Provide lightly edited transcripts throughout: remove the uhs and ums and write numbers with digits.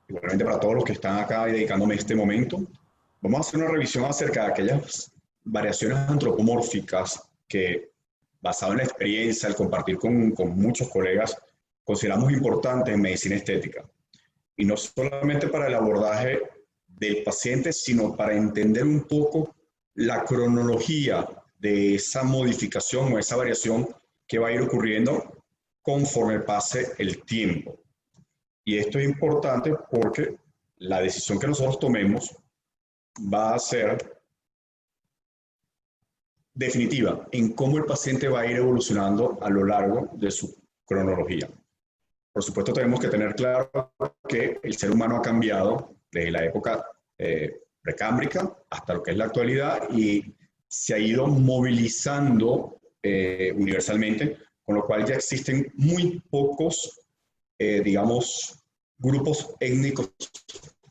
igualmente para todos los que están acá dedicándome este momento, vamos a hacer una revisión acerca de aquellas variaciones antropomórficas que, basado en la experiencia, al compartir con muchos colegas, consideramos importantes en medicina estética. Y no solamente para el abordaje del paciente, sino para entender un poco la cronología de esa modificación o esa variación que va a ir ocurriendo conforme pase el tiempo. Y esto es importante porque la decisión que nosotros tomemos va a ser definitiva en cómo el paciente va a ir evolucionando a lo largo de su cronología. Por supuesto, tenemos que tener claro que el ser humano ha cambiado desde la época precámbrica hasta lo que es la actualidad y se ha ido movilizando universalmente, con lo cual ya existen muy pocos, digamos, grupos étnicos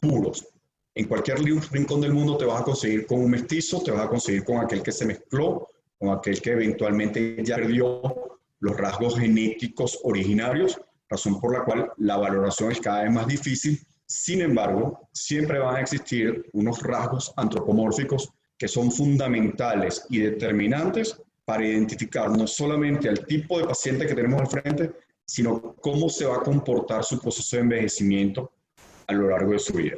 puros. En cualquier rincón del mundo te vas a conseguir con un mestizo, te vas a conseguir con aquel que se mezcló, con aquel que eventualmente ya perdió los rasgos genéticos originarios, razón por la cual la valoración es cada vez más difícil. Sin embargo, siempre van a existir unos rasgos antropomórficos que son fundamentales y determinantes para identificar no solamente al tipo de paciente que tenemos al frente, sino cómo se va a comportar su proceso de envejecimiento a lo largo de su vida.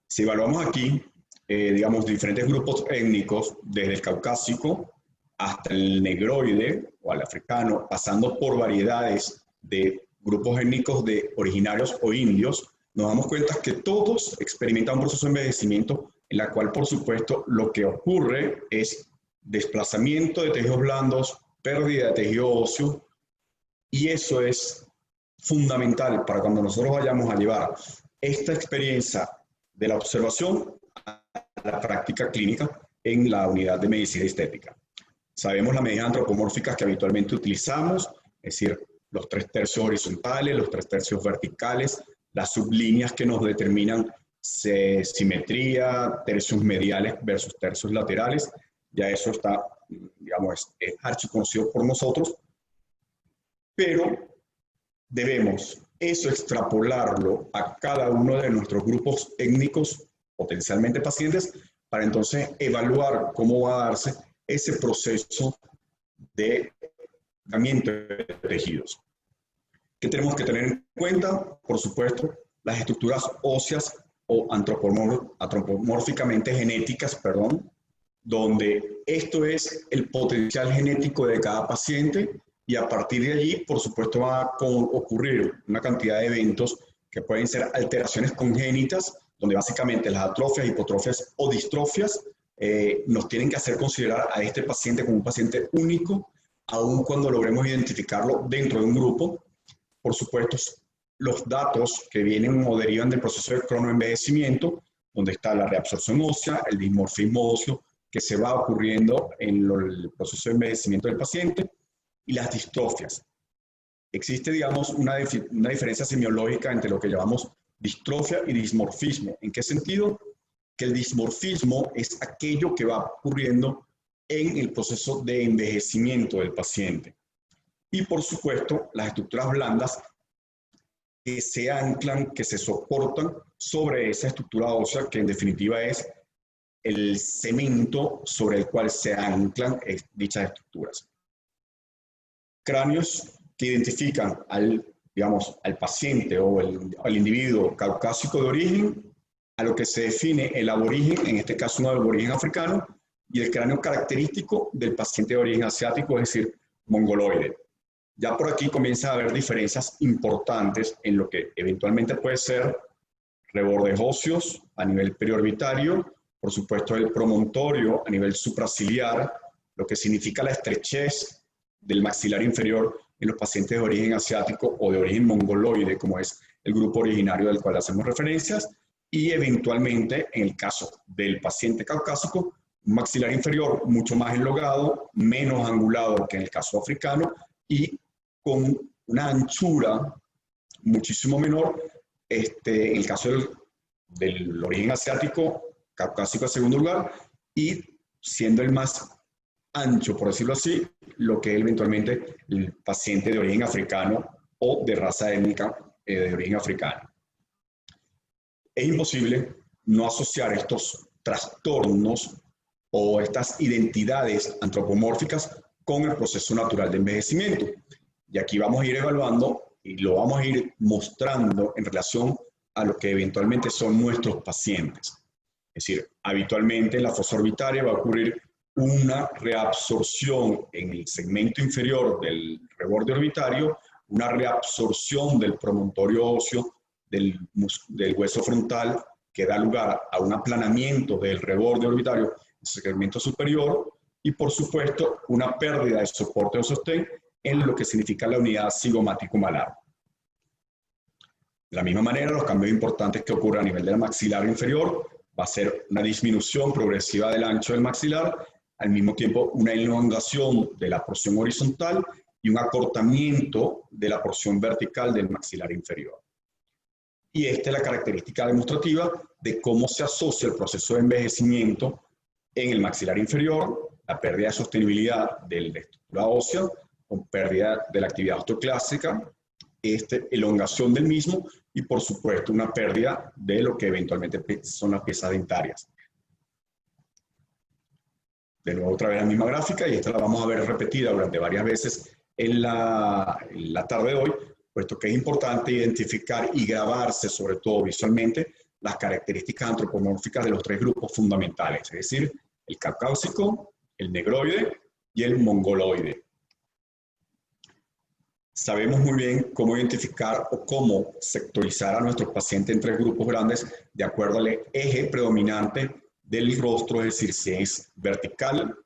Si evaluamos aquí, digamos, diferentes grupos étnicos, desde el caucásico hasta el negroide o al africano, pasando por variedades de grupos étnicos de originarios o indios, nos damos cuenta que todos experimentan un proceso de envejecimiento en la cual, por supuesto, lo que ocurre es desplazamiento de tejidos blandos, pérdida de tejido óseo, y eso es fundamental para cuando nosotros vayamos a llevar esta experiencia de la observación a la práctica clínica en la unidad de medicina estética. Sabemos las medidas antropomórficas que habitualmente utilizamos, es decir, los 3/3 horizontales, los 3/3 verticales, las sublíneas que nos determinan simetría, tercios mediales versus tercios laterales. Ya eso está, digamos, es archiconocido por nosotros, pero debemos eso extrapolarlo a cada uno de nuestros grupos étnicos, potencialmente pacientes, para entonces evaluar cómo va a darse ese proceso de tratamiento de tejidos. ¿Qué tenemos que tener en cuenta? Por supuesto, las estructuras óseas o antropomórficamente genéticas, perdón, donde esto es el potencial genético de cada paciente y a partir de allí, por supuesto, va a ocurrir una cantidad de eventos que pueden ser alteraciones congénitas, donde básicamente las atrofias, hipotrofias o distrofias nos tienen que hacer considerar a este paciente como un paciente único, aun cuando logremos identificarlo dentro de un grupo. Por supuesto, los datos que vienen o derivan del proceso de cronoenvejecimiento, donde está la reabsorción ósea, el dimorfismo óseo que se va ocurriendo en el proceso de envejecimiento del paciente, y las distrofias. Existe, digamos, una diferencia semiológica entre lo que llamamos distrofia y dismorfismo. ¿En qué sentido? Que el dismorfismo es aquello que va ocurriendo en el proceso de envejecimiento del paciente. Y, por supuesto, las estructuras blandas que se anclan, que se soportan sobre esa estructura ósea, que en definitiva es el cemento sobre el cual se anclan dichas estructuras. Cráneos que identifican digamos, al paciente o al individuo caucásico de origen, a lo que se define el aborigen, en este caso uno de origen africano, y el cráneo característico del paciente de origen asiático, es decir, mongoloide. Ya por aquí comienza a haber diferencias importantes en lo que eventualmente puede ser rebordes óseos a nivel periorbitario, por supuesto el promontorio a nivel supraciliar, lo que significa la estrechez del maxilar inferior en los pacientes de origen asiático o de origen mongoloide, como es el grupo originario del cual hacemos referencias, y eventualmente, en el caso del paciente caucásico, un maxilar inferior mucho más enlogado, menos angulado que en el caso africano, y con una anchura muchísimo menor, en el caso del origen asiático, caucásico en segundo lugar, y siendo el más ancho, por decirlo así, lo que es eventualmente el paciente de origen africano o de raza étnica de origen africano. Es imposible no asociar estos trastornos o estas identidades antropomórficas con el proceso natural de envejecimiento. Y aquí vamos a ir evaluando y lo vamos a ir mostrando en relación a lo que eventualmente son nuestros pacientes. Es decir, habitualmente en la fosa orbitaria va a ocurrir una reabsorción en el segmento inferior del reborde orbitario, una reabsorción del promontorio óseo del hueso frontal que da lugar a un aplanamiento del reborde orbitario en el segmento superior y, por supuesto, una pérdida de soporte o sostén en lo que significa la unidad cigomático-malar. De la misma manera, los cambios importantes que ocurren a nivel del maxilar inferior va a ser una disminución progresiva del ancho del maxilar, al mismo tiempo una elongación de la porción horizontal y un acortamiento de la porción vertical del maxilar inferior. Y esta es la característica demostrativa de cómo se asocia el proceso de envejecimiento en el maxilar inferior, la pérdida de sostenibilidad de la estructura ósea, con pérdida de la actividad osteoclástica, elongación del mismo y, por supuesto, una pérdida de lo que eventualmente son las piezas dentarias. De nuevo, otra vez la misma gráfica, y esta la vamos a ver repetida durante varias veces en la tarde de hoy, puesto que es importante identificar y grabarse, sobre todo visualmente, las características antropomórficas de los tres grupos fundamentales, es decir, el caucásico, el negroide y el mongoloide. Sabemos muy bien cómo identificar o cómo sectorizar a nuestros pacientes en tres grupos grandes de acuerdo al eje predominante del rostro, es decir, si es vertical,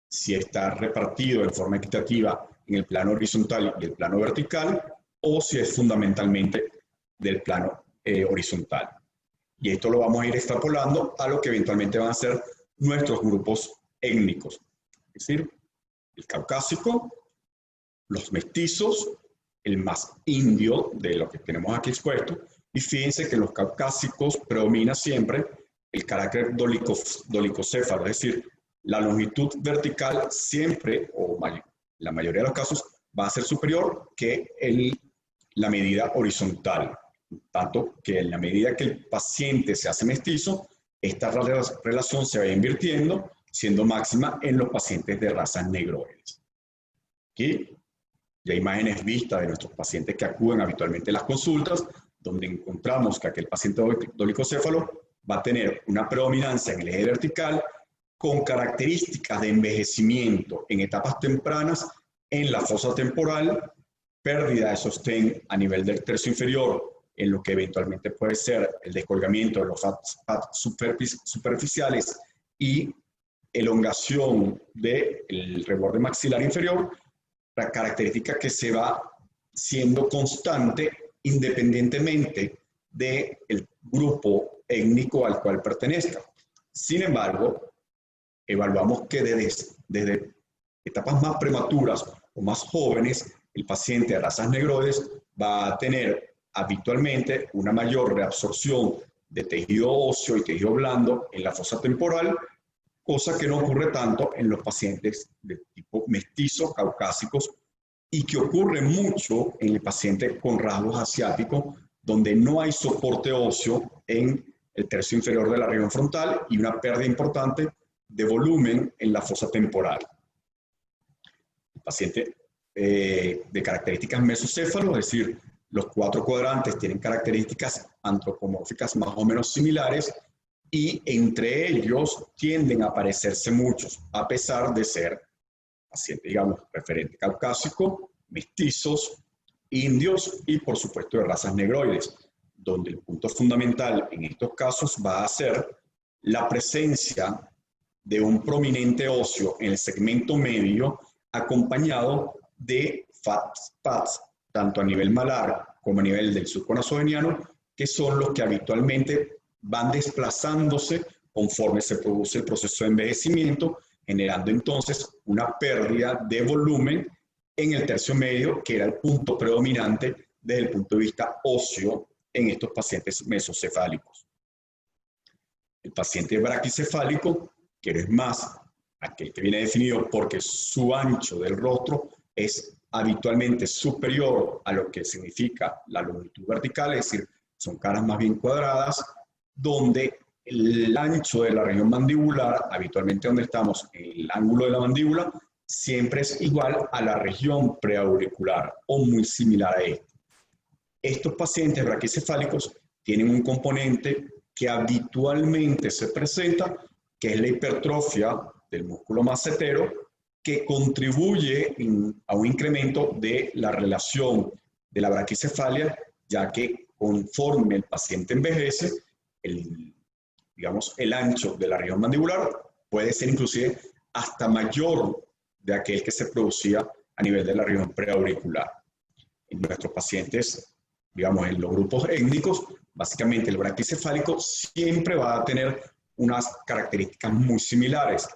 si está repartido en forma equitativa en el plano horizontal y el plano vertical, o si es fundamentalmente del plano horizontal. Y esto lo vamos a ir extrapolando a lo que eventualmente van a ser nuestros grupos étnicos, es decir, el caucásico, los mestizos, el más indio de lo que tenemos aquí expuesto, y fíjense que en los caucásicos predomina siempre el carácter dolicocéfalo, es decir, la longitud vertical siempre, o la mayoría de los casos, va a ser superior que la medida horizontal, tanto que en la medida que el paciente se hace mestizo, esta relación se va invirtiendo, siendo máxima en los pacientes de razas negroides. Aquí ya imágenes vistas de nuestros pacientes que acuden habitualmente a las consultas, donde encontramos que aquel paciente dolicocéfalo va a tener una predominancia en el eje vertical con características de envejecimiento en etapas tempranas en la fosa temporal, pérdida de sostén a nivel del tercio inferior en lo que eventualmente puede ser el descolgamiento de los pads superficiales y elongación del reborde maxilar inferior, la característica que se va siendo constante independientemente del grupo étnico al cual pertenezca. Sin embargo, evaluamos que desde etapas más prematuras o más jóvenes, el paciente de razas negroides va a tener habitualmente una mayor reabsorción de tejido óseo y tejido blando en la fosa temporal, cosa que no ocurre tanto en los pacientes de tipo mestizo, caucásicos, y que ocurre mucho en el paciente con rasgos asiáticos, donde no hay soporte óseo en el tercio inferior de la región frontal y una pérdida importante de volumen en la fosa temporal. El paciente de características mesocéfalo, es decir, los cuatro cuadrantes tienen características antropomórficas más o menos similares y entre ellos tienden a parecerse muchos, a pesar de ser pacientes, digamos, referente caucásico, mestizos, indios y, por supuesto, de razas negroides, donde el punto fundamental en estos casos va a ser la presencia de un prominente óseo en el segmento medio acompañado de pads, tanto a nivel malar como a nivel del surco nasogeniano, que son los que habitualmente van desplazándose conforme se produce el proceso de envejecimiento, generando entonces una pérdida de volumen en el tercio medio, que era el punto predominante desde el punto de vista óseo en estos pacientes mesocefálicos. El paciente braquicefálico, que no es más aquel que viene definido porque su ancho del rostro es habitualmente superior a lo que significa la longitud vertical, es decir, son caras más bien cuadradas, donde el ancho de la región mandibular, habitualmente donde estamos, en el ángulo de la mandíbula, siempre es igual a la región preauricular o muy similar a esto. Estos pacientes braquicefálicos tienen un componente que habitualmente se presenta, que es la hipertrofia del músculo macetero, que contribuye a un incremento de la relación de la braquicefalia, ya que conforme el paciente envejece, digamos, el ancho de la región mandibular puede ser inclusive hasta mayor de aquel que se producía a nivel de la región preauricular. En nuestros pacientes, digamos, en los grupos étnicos, básicamente el braquicefálico siempre va a tener unas características muy similares,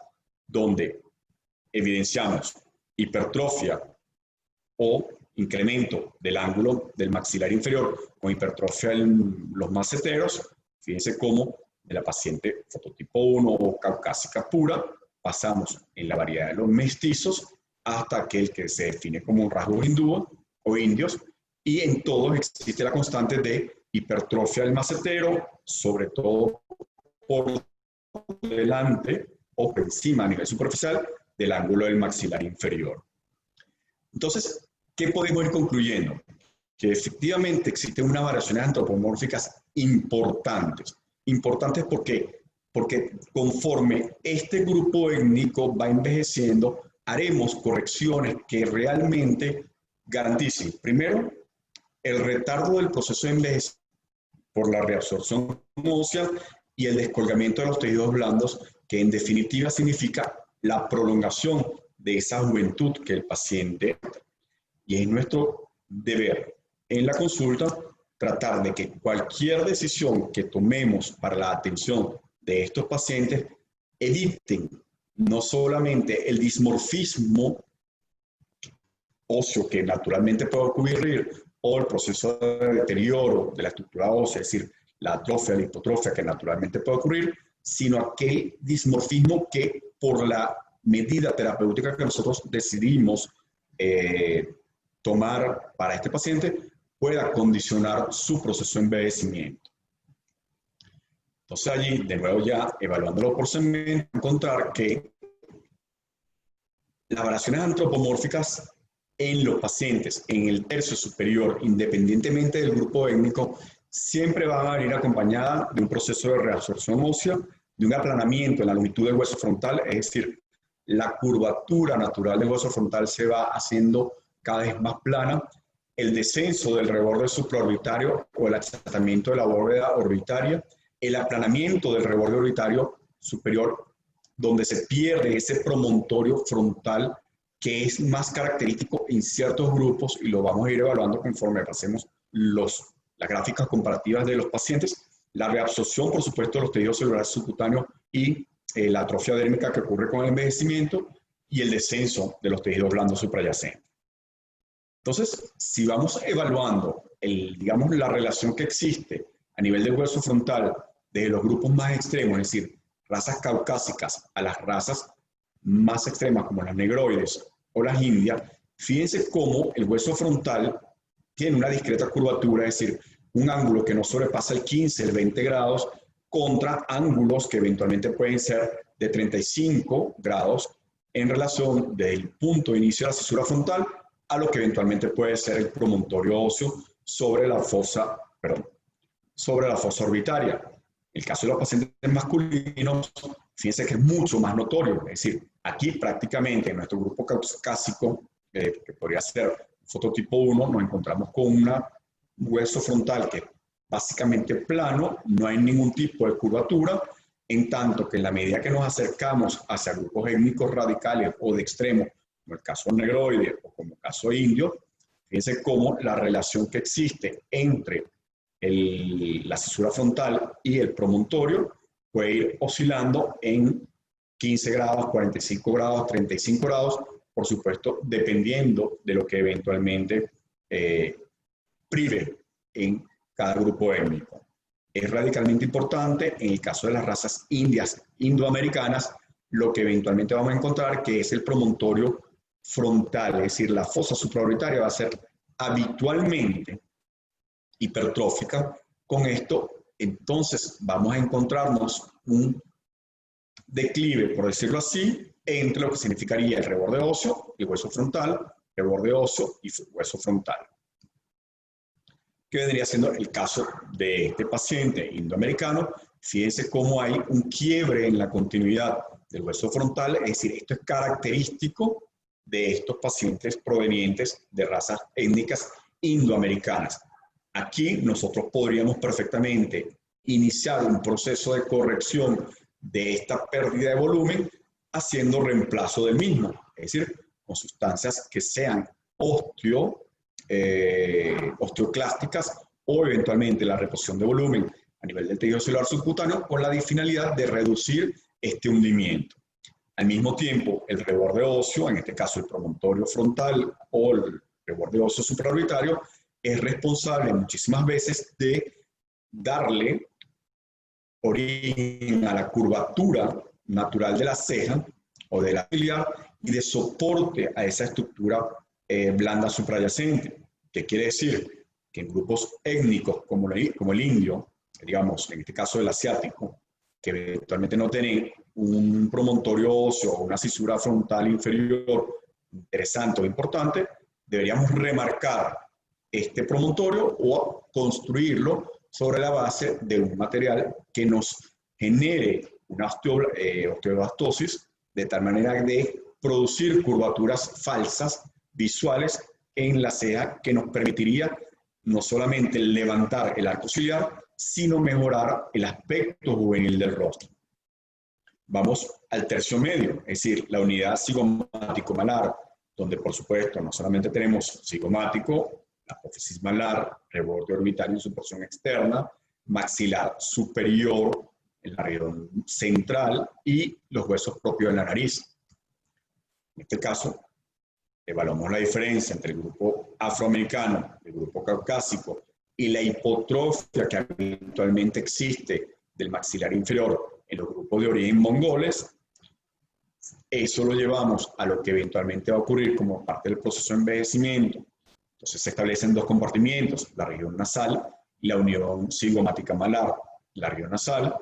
donde evidenciamos hipertrofia o incremento del ángulo del maxilar inferior con hipertrofia en los maceteros. Fíjense cómo de la paciente fototipo 1 o caucásica pura pasamos en la variedad de los mestizos hasta aquel que se define como un rasgo hindú o indios, y en todos existe la constante de hipertrofia del macetero, sobre todo por delante o por encima a nivel superficial del ángulo del maxilar inferior. Entonces, ¿qué podemos ir concluyendo? Que efectivamente existen unas variaciones antropomórficas importantes. Importantes ¿por qué? Porque conforme este grupo étnico va envejeciendo, haremos correcciones que realmente garanticen, primero, el retardo del proceso de envejecimiento por la reabsorción ósea y el descolgamiento de los tejidos blandos, que en definitiva significa la prolongación de esa juventud que el paciente, y es nuestro deber en la consulta tratar de que cualquier decisión que tomemos para la atención de estos pacientes eviten no solamente el dismorfismo óseo que naturalmente puede ocurrir o el proceso de deterioro de la estructura ósea, es decir, la atrofia, la hipotrofia que naturalmente puede ocurrir, sino aquel dismorfismo que por la medida terapéutica que nosotros decidimos tomar para este paciente pueda condicionar su proceso de envejecimiento. Entonces allí, de nuevo ya evaluándolo por segmento, encontrar que las variaciones antropomórficas en los pacientes en el tercio superior, independientemente del grupo étnico, siempre van a venir acompañadas de un proceso de reabsorción ósea, de un aplanamiento en la longitud del hueso frontal, es decir, la curvatura natural del hueso frontal se va haciendo cada vez más plana, el descenso del reborde supraorbitario o el achatamiento de la bóveda orbitaria, el aplanamiento del reborde orbitario superior, donde se pierde ese promontorio frontal que es más característico en ciertos grupos, y lo vamos a ir evaluando conforme pasemos las gráficas comparativas de los pacientes, la reabsorción, por supuesto, de los tejidos celulares subcutáneos y la atrofia dérmica que ocurre con el envejecimiento, y el descenso de los tejidos blandos suprayacentes. Entonces, si vamos evaluando digamos, la relación que existe a nivel del hueso frontal de los grupos más extremos, es decir, razas caucásicas a las razas más extremas como las negroides o las indias, fíjense cómo el hueso frontal tiene una discreta curvatura, es decir, un ángulo que no sobrepasa el 15, el 20 grados, contra ángulos que eventualmente pueden ser de 35 grados en relación del punto de inicio de la cisura frontal a lo que eventualmente puede ser el promontorio óseo sobre la fosa orbitaria. El caso de los pacientes masculinos, fíjense que es mucho más notorio, es decir, aquí prácticamente en nuestro grupo caucásico, que podría ser fototipo 1, nos encontramos con un hueso frontal que es básicamente plano, no hay ningún tipo de curvatura, en tanto que en la medida que nos acercamos hacia grupos étnicos radicales o de extremo, como el caso negroide o como el caso indio, fíjense cómo la relación que existe entre la cisura frontal y el promontorio puede ir oscilando en 15 grados, 45 grados, 35 grados, por supuesto, dependiendo de lo que eventualmente prive en cada grupo étnico. Es radicalmente importante en el caso de las razas indias, indoamericanas, lo que eventualmente vamos a encontrar que es el promontorio frontal, es decir, la fosa supraorbitaria va a ser habitualmente hipertrófica. Con esto, entonces, vamos a encontrarnos un declive, por decirlo así, entre lo que significaría el reborde óseo, el hueso frontal, reborde óseo y hueso frontal. Que vendría siendo el caso de este paciente indoamericano. Fíjense cómo hay un quiebre en la continuidad del hueso frontal, es decir, esto es característico de estos pacientes provenientes de razas étnicas indoamericanas. Aquí nosotros podríamos perfectamente iniciar un proceso de corrección de esta pérdida de volumen haciendo reemplazo del mismo, es decir, con sustancias que sean osteoclásticas o eventualmente la reposición de volumen a nivel del tejido celular subcutáneo con la finalidad de reducir este hundimiento. Al mismo tiempo, el reborde óseo, en este caso el promontorio frontal o el reborde óseo supraorbitario, es responsable muchísimas veces de darle origen a la curvatura natural de la ceja o de la ciliar y de soporte a esa estructura blanda suprayacente. ¿Qué quiere decir? Que en grupos étnicos como el indio, digamos, en este caso el asiático, que eventualmente no tienen un promontorio óseo o una cisura frontal inferior interesante o importante, deberíamos remarcar este promontorio o construirlo sobre la base de un material que nos genere una osteoblastosis de tal manera de producir curvaturas falsas visuales en la ceja que nos permitiría no solamente levantar el arco ciliar, sino mejorar el aspecto juvenil del rostro. Vamos al tercio medio, es decir, la unidad cigomático-malar, donde por supuesto no solamente tenemos cigomático, la apófisis malar, reborde orbitario en su porción externa, maxilar superior, en la región central y los huesos propios de la nariz. En este caso, evaluamos la diferencia entre el grupo afroamericano, el grupo caucásico y la hipotrofia que habitualmente existe del maxilar inferior en los grupos de origen mongoles. Eso lo llevamos a lo que eventualmente va a ocurrir como parte del proceso de envejecimiento. Entonces se establecen dos compartimientos, la región nasal y la unión cigomática malar. La región nasal,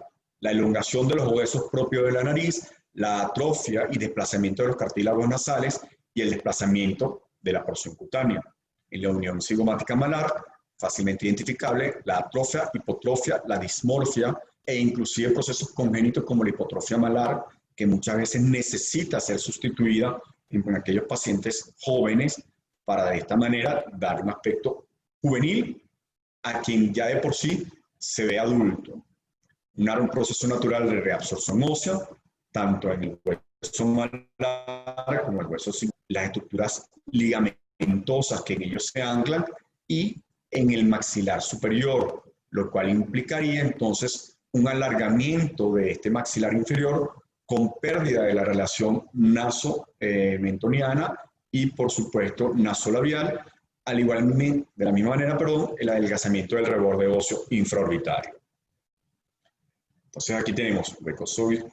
la elongación de los huesos propios de la nariz, la atrofia y desplazamiento de los cartílagos nasales y el desplazamiento de la porción cutánea. En la unión cigomática malar, fácilmente identificable, la atrofia, hipotrofia, la dismorfia e inclusive procesos congénitos como la hipotrofia malar, que muchas veces necesita ser sustituida en aquellos pacientes jóvenes para de esta manera dar un aspecto juvenil a quien ya de por sí se ve adulto. Un proceso natural de reabsorción ósea, tanto en el hueso malar como en el hueso cigomático, las estructuras ligamentosas que en ellos se anclan y en el maxilar superior, lo cual implicaría entonces un alargamiento de este maxilar inferior con pérdida de la relación naso-mentoniana y, por supuesto, nasolabial, al igual de la misma manera, el adelgazamiento del reborde óseo infraorbitario. Entonces aquí tenemos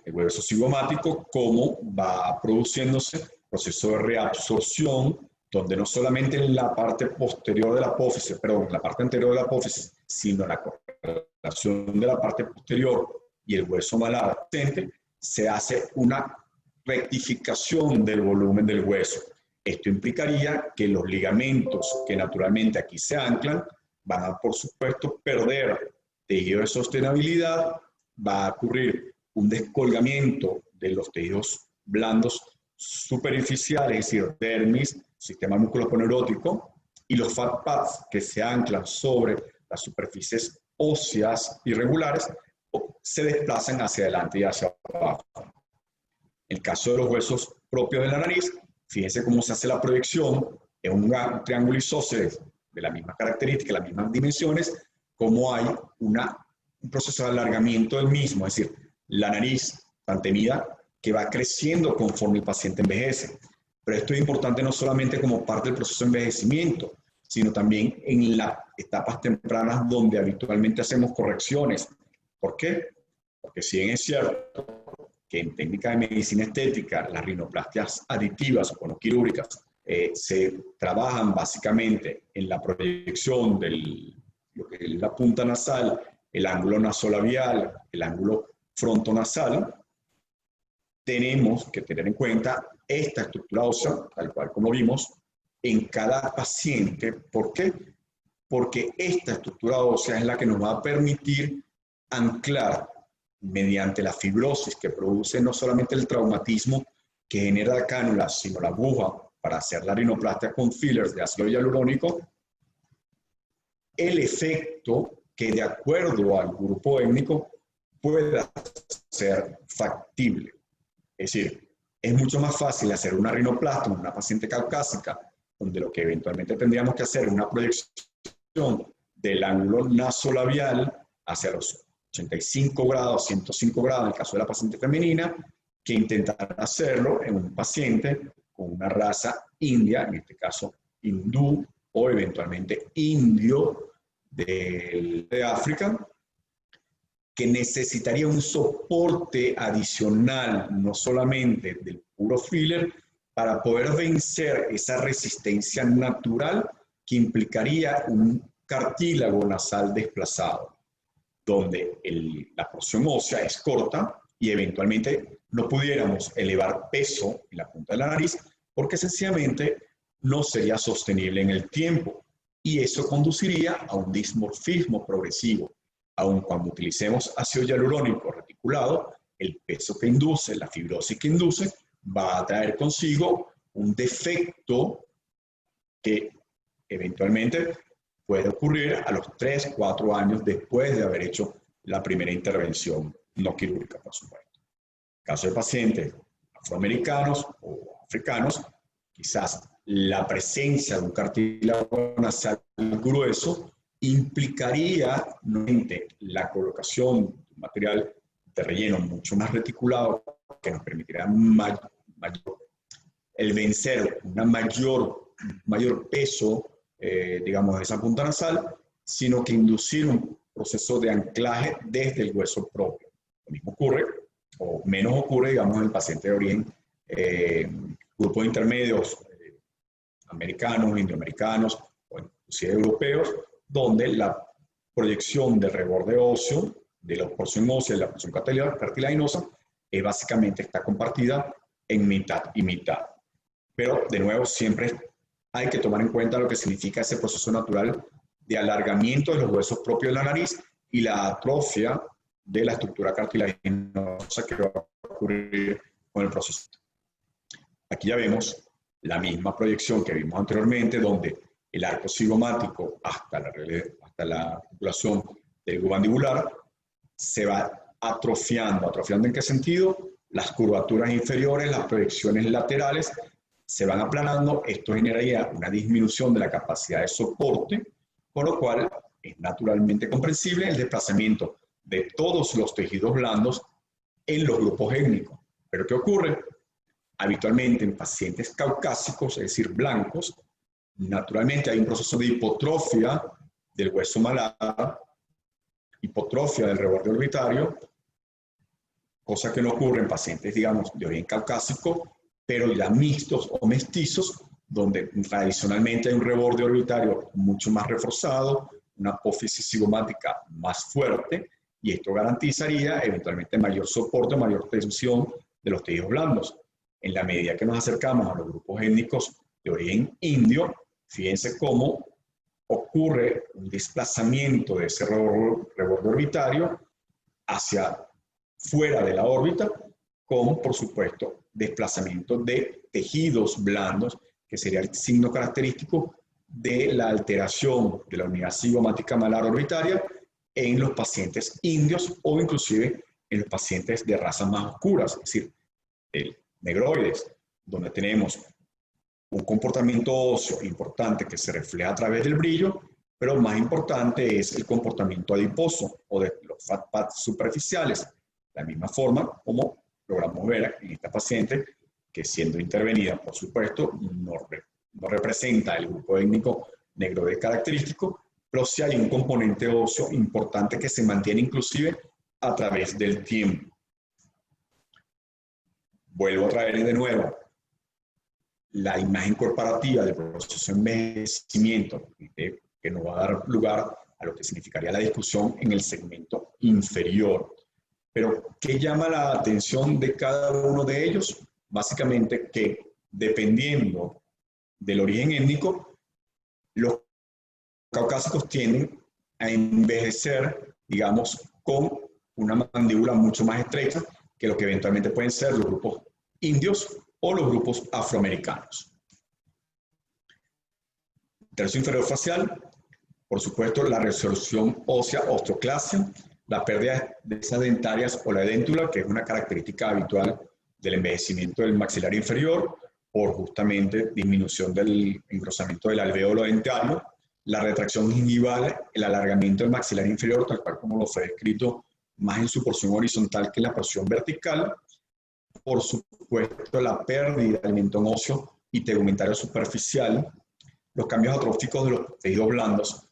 el hueso cigomático, cómo va produciéndose proceso de reabsorción, donde no solamente en la parte posterior de la apófisis, la parte anterior de la apófisis, sino la correlación de la parte posterior y el hueso malar presente, se hace una rectificación del volumen del hueso. Esto implicaría que los ligamentos que naturalmente aquí se anclan van a, por supuesto, perder tejido de sostenibilidad, va a ocurrir un descolgamiento de los tejidos blandos superficiales, es decir, dermis, sistema musculoponeurótico, y los fat pads que se anclan sobre las superficies óseas irregulares se desplazan hacia adelante y hacia abajo. En el caso de los huesos propios de la nariz, fíjense cómo se hace la proyección en un triángulo isósceles de la misma característica, las mismas dimensiones, como hay un proceso de alargamiento del mismo, es decir, la nariz mantenida que va creciendo conforme el paciente envejece. Pero esto es importante no solamente como parte del proceso de envejecimiento, sino también en las etapas tempranas donde habitualmente hacemos correcciones. ¿Por qué? Porque si bien es cierto que en técnica de medicina estética las rinoplastias aditivas o no quirúrgicas se trabajan básicamente en la proyección de lo que es la punta nasal, el ángulo nasolabial, el ángulo frontonasal, tenemos que tener en cuenta esta estructura ósea, tal cual como vimos, en cada paciente. ¿Por qué? Porque esta estructura ósea es la que nos va a permitir anclar mediante la fibrosis que produce no solamente el traumatismo que genera la cánula, sino la aguja para hacer la rinoplastia con fillers de ácido hialurónico, el efecto que de acuerdo al grupo étnico pueda ser factible. Es decir, es mucho más fácil hacer una rinoplastia en una paciente caucásica, donde lo que eventualmente tendríamos que hacer es una proyección del ángulo nasolabial hacia los 85 grados, 105 grados en el caso de la paciente femenina, que intentar hacerlo en un paciente con una raza india, en este caso hindú o eventualmente indio de África, que necesitaría un soporte adicional, no solamente del puro filler, para poder vencer esa resistencia natural que implicaría un cartílago nasal desplazado, donde la porción ósea es corta y eventualmente no pudiéramos elevar peso en la punta de la nariz porque sencillamente no sería sostenible en el tiempo y eso conduciría a un dismorfismo progresivo. Aun cuando utilicemos ácido hialurónico reticulado, el peso que induce, la fibrosis que induce, va a traer consigo un defecto que eventualmente puede ocurrir a los 3, 4 años después de haber hecho la primera intervención no quirúrgica, por supuesto. En caso de pacientes afroamericanos o africanos, quizás la presencia de un cartílago nasal grueso implicaría nuevamente la colocación de un material de relleno mucho más reticulado que nos permitirá el vencer un mayor peso, digamos, de esa punta nasal, sino que inducir un proceso de anclaje desde el hueso propio. Lo mismo ocurre, o menos ocurre, digamos, en el paciente de origen, grupos intermedios americanos, indioamericanos o inclusive europeos, donde la proyección del reborde óseo, de la porción ósea y la porción cartilaginosa, básicamente está compartida en mitad y mitad. Pero, de nuevo, siempre hay que tomar en cuenta lo que significa ese proceso natural de alargamiento de los huesos propios de la nariz y la atrofia de la estructura cartilaginosa que va a ocurrir con el proceso. Aquí ya vemos la misma proyección que vimos anteriormente, donde el arco cigomático hasta la articulación del globo mandibular se va atrofiando. ¿Atrofiando en qué sentido? Las curvaturas inferiores, las proyecciones laterales se van aplanando. Esto generaría una disminución de la capacidad de soporte, por lo cual es naturalmente comprensible el desplazamiento de todos los tejidos blandos en los grupos étnicos. ¿Pero qué ocurre? Habitualmente en pacientes caucásicos, es decir, blancos, naturalmente hay un proceso de hipotrofia del hueso malar, hipotrofia del reborde orbitario, cosa que no ocurre en pacientes, digamos, de origen caucásico, pero ya mixtos o mestizos, donde tradicionalmente hay un reborde orbitario mucho más reforzado, una apófisis cigomática más fuerte, y esto garantizaría eventualmente mayor soporte, mayor tensión de los tejidos blandos. En la medida que nos acercamos a los grupos étnicos de origen indio, fíjense cómo ocurre un desplazamiento de ese reborde orbitario hacia fuera de la órbita, con, por supuesto, desplazamiento de tejidos blandos, que sería el signo característico de la alteración de la unidad cigomática malar orbitaria en los pacientes indios o inclusive en los pacientes de razas más oscuras, es decir, el negroides, donde tenemos un comportamiento óseo importante que se refleja a través del brillo, pero más importante es el comportamiento adiposo o de los fat pads superficiales. De la misma forma como logramos ver en esta paciente, que siendo intervenida, por supuesto, no representa el grupo étnico negroide característico, pero sí hay un componente óseo importante que se mantiene inclusive a través del tiempo. vuelvo a traer de nuevo la imagen corporativa del proceso de envejecimiento, que nos va a dar lugar a lo que significaría la discusión en el segmento inferior. Pero, ¿qué llama la atención de cada uno de ellos? Básicamente que, dependiendo del origen étnico, los caucásicos tienden a envejecer, digamos, con una mandíbula mucho más estrecha que lo que eventualmente pueden ser los grupos indios o los grupos afroamericanos. Tercio inferior facial, por supuesto, la resolución ósea, osteoclasia, la pérdida de esas dentarias o la edéntula, que es una característica habitual del envejecimiento del maxilar inferior, por justamente disminución del engrosamiento del alvéolo dentario, la retracción gingival, el alargamiento del maxilar inferior, tal cual como lo fue descrito, más en su porción horizontal que en la porción vertical. Por supuesto, la pérdida del mentón óseo y tegumentario superficial, los cambios atróficos de los tejidos blandos,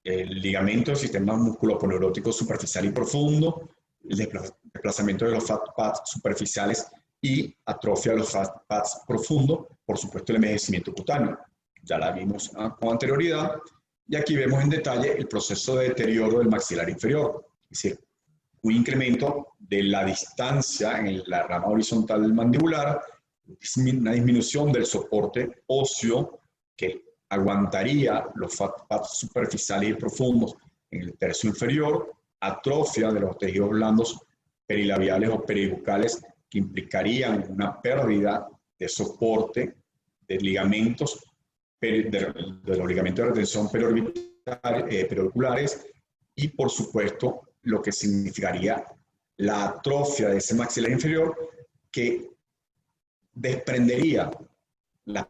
el ligamento del sistema musculoponeurótico superficial y profundo, el desplazamiento de los fat pads superficiales y atrofia de los fat pads profundos, por supuesto el envejecimiento cutáneo. Ya la vimos con anterioridad, y aquí vemos en detalle el proceso de deterioro del maxilar inferior, es decir, un incremento de la distancia en la rama horizontal del mandibular, una disminución del soporte óseo que aguantaría los fat pads superficiales y profundos en el tercio inferior, atrofia de los tejidos blandos perilabiales o peribucales que implicarían una pérdida de soporte de ligamentos, de los ligamentos de retención periorbiculares y, por supuesto, lo que significaría la atrofia de ese maxilar inferior que desprendería las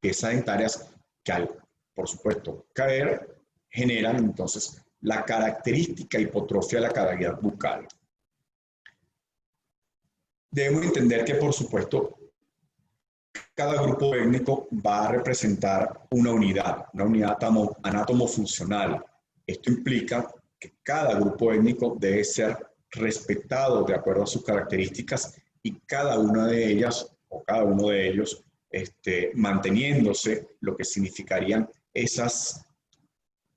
piezas dentarias que al, por supuesto, caer, generan entonces la característica hipotrofia de la cavidad bucal. Debemos entender que, por supuesto, cada grupo étnico va a representar una unidad anátomo-funcional. Esto implica que cada grupo étnico debe ser respetado de acuerdo a sus características y cada una de ellas o cada uno de ellos manteniéndose lo que significarían esas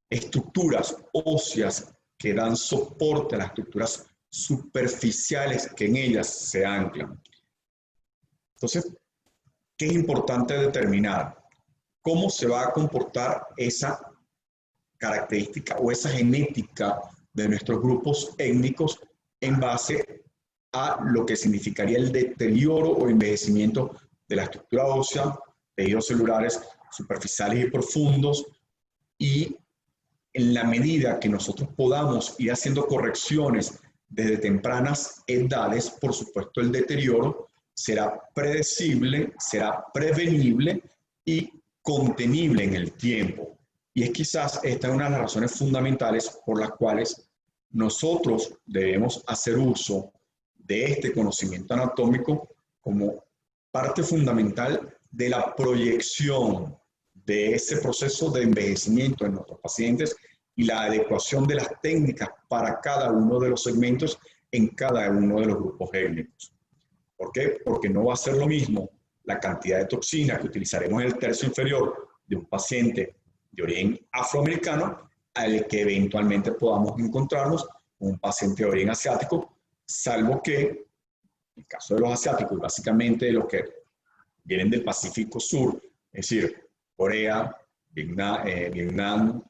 estructuras óseas que dan soporte a las estructuras superficiales que en ellas se anclan. Entonces, ¿qué es importante determinar? ¿Cómo se va a comportar esa característica o esa genética de nuestros grupos étnicos en base a lo que significaría el deterioro o envejecimiento de la estructura ósea, tejidos celulares superficiales y profundos, y en la medida que nosotros podamos ir haciendo correcciones desde tempranas edades, por supuesto el deterioro será predecible, será prevenible y contenible en el tiempo. Y es quizás esta es una de las razones fundamentales por las cuales nosotros debemos hacer uso de este conocimiento anatómico como parte fundamental de la proyección de ese proceso de envejecimiento en nuestros pacientes y la adecuación de las técnicas para cada uno de los segmentos en cada uno de los grupos étnicos. ¿Por qué? Porque no va a ser lo mismo la cantidad de toxina que utilizaremos en el tercio inferior de un paciente de origen afroamericano al que eventualmente podamos encontrarnos con un paciente de origen asiático, salvo que en el caso de los asiáticos, básicamente de los que vienen del Pacífico Sur, es decir, Corea, Vietnam,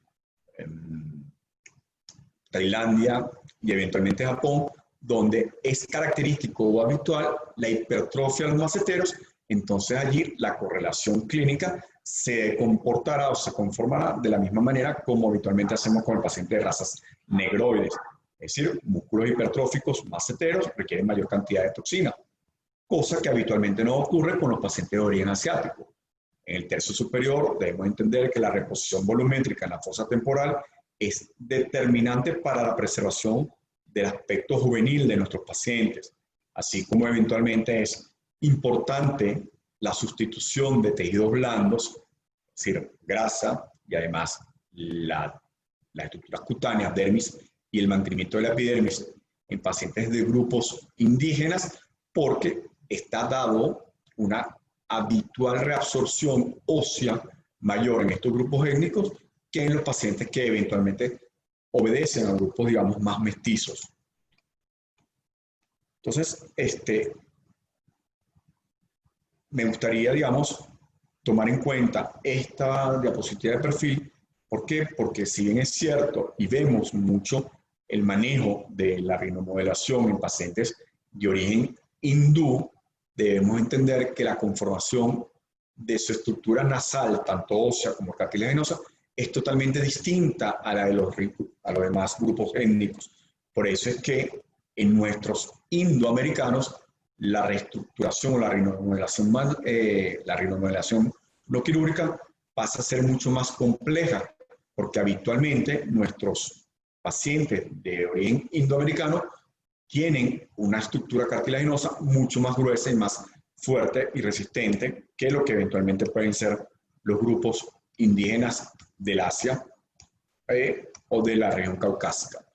Tailandia y eventualmente Japón, donde es característico o habitual la hipertrofia de los maceteros, entonces allí la correlación clínica se comportará o se conformará de la misma manera como habitualmente hacemos con el paciente de razas negroides. Es decir, músculos hipertróficos maceteros requieren mayor cantidad de toxina, cosa que habitualmente no ocurre con los pacientes de origen asiático. En el tercio superior debemos entender que la reposición volumétrica en la fosa temporal es determinante para la preservación del aspecto juvenil de nuestros pacientes, así como eventualmente es importante la sustitución de tejidos blandos, es decir, grasa y además las estructuras cutáneas, dermis, y el mantenimiento de la epidermis en pacientes de grupos indígenas, porque está dado una habitual reabsorción ósea mayor en estos grupos étnicos que en los pacientes que eventualmente obedecen a grupos, digamos, más mestizos. Entonces, me gustaría, digamos, tomar en cuenta esta diapositiva de perfil. ¿Por qué? Porque si bien es cierto y vemos mucho el manejo de la rinomodelación en pacientes de origen hindú, debemos entender que la conformación de su estructura nasal, tanto ósea como cartilaginosa, es totalmente distinta a la de los demás grupos étnicos. Por eso es que en nuestros indoamericanos la reestructuración o la rinomodelación no quirúrgica pasa a ser mucho más compleja, porque habitualmente nuestros pacientes de origen indoamericano tienen una estructura cartilaginosa mucho más gruesa y más fuerte y resistente que lo que eventualmente pueden ser los grupos indígenas del Asia o de la región caucásica.